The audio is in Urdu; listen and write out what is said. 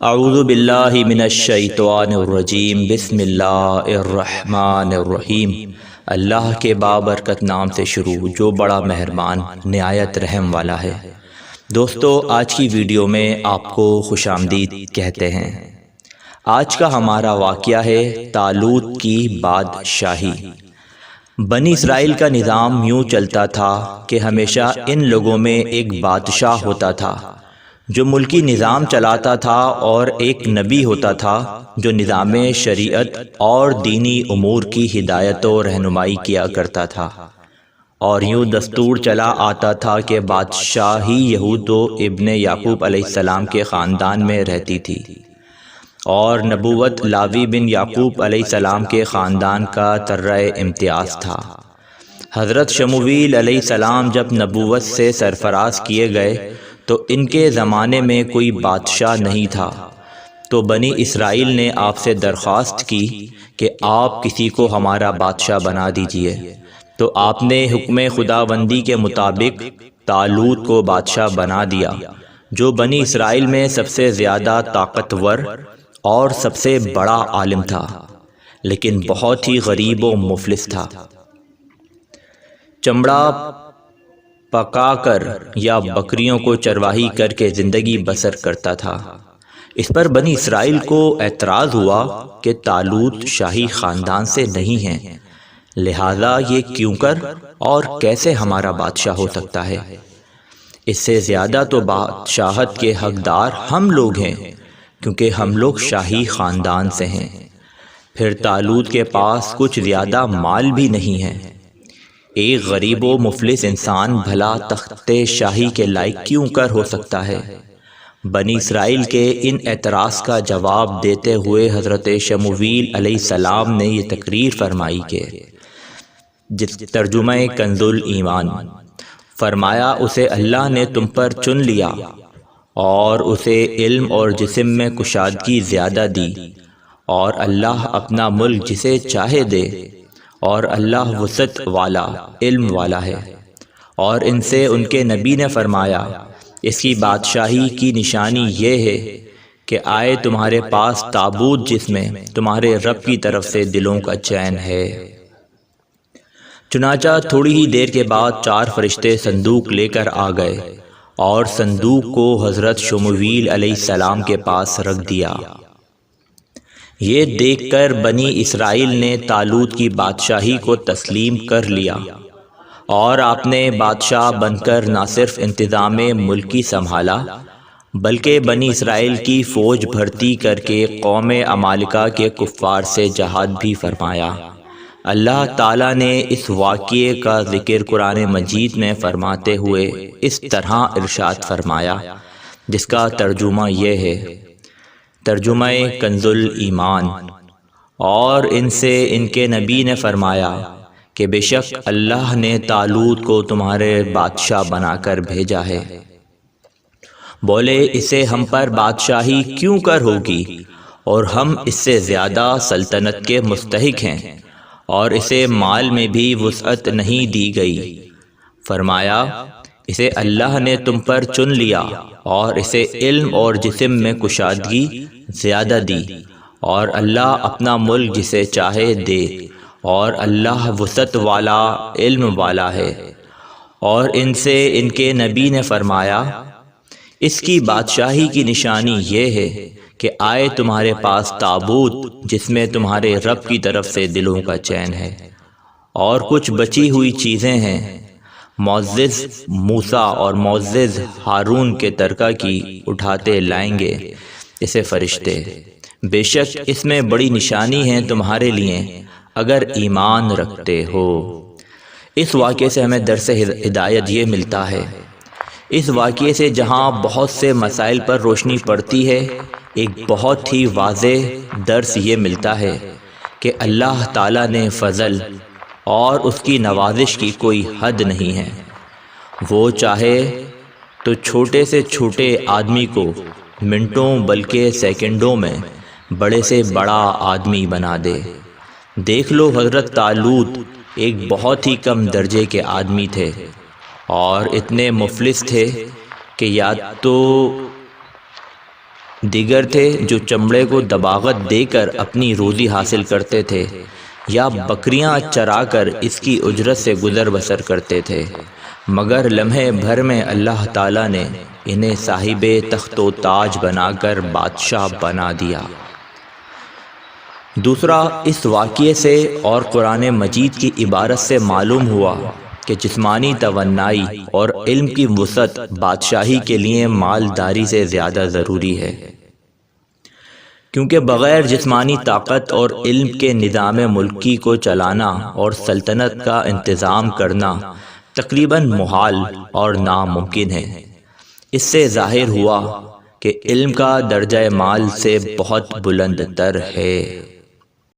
اعوذ باللہ من الشیطان الرجیم بسم اللہ الرحمن الرحیم۔ اللہ کے بابرکت نام سے شروع جو بڑا مہربان نہایت رحم والا ہے۔ دوستو، آج کی ویڈیو میں آپ کو خوش آمدید کہتے ہیں۔ آج کا ہمارا واقعہ ہے طالوت کی بادشاہی۔ بنی اسرائیل کا نظام یوں چلتا تھا کہ ہمیشہ ان لوگوں میں ایک بادشاہ ہوتا تھا جو ملکی نظام چلاتا تھا، اور ایک نبی ہوتا تھا جو نظام شریعت اور دینی امور کی ہدایت و رہنمائی کیا کرتا تھا۔ اور یوں دستور چلا آتا تھا کہ بادشاہی یہود و ابن یعقوب علیہ السلام کے خاندان میں رہتی تھی، اور نبوت لاوی بن یعقوب علیہ السلام کے خاندان کا ترہ امتیاز تھا۔ حضرت شمویل علیہ السلام جب نبوت سے سرفراز کیے گئے تو ان کے زمانے میں کوئی بادشاہ نہیں تھا، تو بنی اسرائیل نے آپ سے درخواست کی کہ آپ کسی کو ہمارا بادشاہ بنا دیجئے۔ تو آپ نے حکم خداوندی کے مطابق طالوت کو بادشاہ بنا دیا، جو بنی اسرائیل میں سب سے زیادہ طاقتور اور سب سے بڑا عالم تھا، لیکن بہت ہی غریب و مفلس تھا۔ چمڑا پکا کر یا بکریوں کو چرواہی کر کے زندگی بسر کرتا تھا۔ اس پر بنی اسرائیل کو اعتراض ہوا کہ طالوت شاہی خاندان سے نہیں ہے، لہذا یہ کیوں کر اور کیسے ہمارا بادشاہ ہو سکتا ہے؟ اس سے زیادہ تو بادشاہت کے حقدار ہم لوگ ہیں، کیونکہ ہم لوگ شاہی خاندان سے ہیں۔ پھر طالوت کے پاس کچھ زیادہ مال بھی نہیں ہے۔ ایک غریب و مفلس انسان بھلا تخت شاہی کے لائق کیوں کر ہو سکتا ہے؟ بنی اسرائیل کے ان اعتراض کا جواب دیتے ہوئے حضرت شمویل علیہ السلام نے یہ تقریر فرمائی کہ ترجمہ کنز ایمان، فرمایا اسے اللہ نے تم پر چن لیا اور اسے علم اور جسم میں کشادگی زیادہ دی، اور اللہ اپنا ملک جسے چاہے دے، اور اللہ وسعت والا علم والا ہے۔ اور ان سے ان کے نبی نے فرمایا اس کی بادشاہی کی نشانی یہ ہے کہ آئے تمہارے پاس تابوت جس میں تمہارے رب کی طرف سے دلوں کا چین ہے۔ چنانچہ تھوڑی ہی دیر کے بعد 4 فرشتے صندوق لے کر آ گئے اور صندوق کو حضرت شمویل علیہ السلام کے پاس رکھ دیا۔ یہ دیکھ کر بنی اسرائیل نے طالوت کی بادشاہی کو تسلیم کر لیا، اور آپ نے بادشاہ بن کر نہ صرف انتظام ملکی سنبھالا بلکہ بنی اسرائیل کی فوج بھرتی کر کے قوم عمالقہ کے کفار سے جہاد بھی فرمایا۔ اللہ تعالیٰ نے اس واقعے کا ذکر قرآن مجید میں فرماتے ہوئے اس طرح ارشاد فرمایا، جس کا ترجمہ یہ ہے، ترجمہ کنز ایمان۔ اور ان سے ان کے نبی نے فرمایا کہ بے شک اللہ نے طالوت کو تمہارے بادشاہ بنا کر بھیجا ہے۔ بولے اسے ہم پر بادشاہی کیوں کر ہوگی، اور ہم اس سے زیادہ سلطنت کے مستحق ہیں، اور اسے مال میں بھی وسعت نہیں دی گئی۔ فرمایا اسے اللہ نے تم پر چن لیا اور اسے علم اور جسم میں کشادگی زیادہ دی، اور اللہ اپنا ملک جسے چاہے دے، اور اللہ وسعت والا علم والا ہے۔ اور ان سے ان کے نبی نے فرمایا اس کی بادشاہی کی نشانی یہ ہے کہ آئے تمہارے پاس تابوت جس میں تمہارے رب کی طرف سے دلوں کا چین ہے، اور کچھ بچی ہوئی چیزیں ہیں، معزز موسیٰ اور معزز ہارون کے ترکہ کی اٹھاتے لائیں گے اسے فرشتے۔ بے شک اس میں بڑی نشانی ہے تمہارے لیے اگر ایمان رکھتے ہو۔ اس واقعے سے ہمیں درس ہدایت یہ ملتا ہے، اس واقعے سے جہاں بہت سے مسائل پر روشنی پڑتی ہے، ایک بہت ہی واضح درس یہ ملتا ہے کہ اللہ تعالیٰ نے فضل اور اس کی نوازش کی کوئی حد نہیں ہے۔ وہ چاہے تو چھوٹے سے چھوٹے آدمی کو منٹوں بلکہ سیکنڈوں میں بڑے سے بڑا آدمی بنا دے۔ دیکھ لو حضرت طالوت ایک بہت ہی کم درجے کے آدمی تھے، اور اتنے مفلس تھے کہ یا تو دیگر تھے جو چمڑے کو دباغت دے کر اپنی روزی حاصل کرتے تھے یا بکریاں چرا کر اس کی اجرت سے گزر بسر کرتے تھے، مگر لمحے بھر میں اللہ تعالیٰ نے انہیں صاحب تخت و تاج بنا کر بادشاہ بنا دیا۔ دوسرا، اس واقعے سے اور قرآن مجید کی عبارت سے معلوم ہوا کہ جسمانی توانائی اور علم کی وسعت بادشاہی کے لیے مالداری سے زیادہ ضروری ہے، کیونکہ بغیر جسمانی طاقت اور علم کے نظام ملکی کو چلانا اور سلطنت کا انتظام کرنا تقریباً محال اور ناممکن ہے۔ اس سے ظاہر ہوا کہ علم کا درجہ مال سے بہت بلند تر ہے۔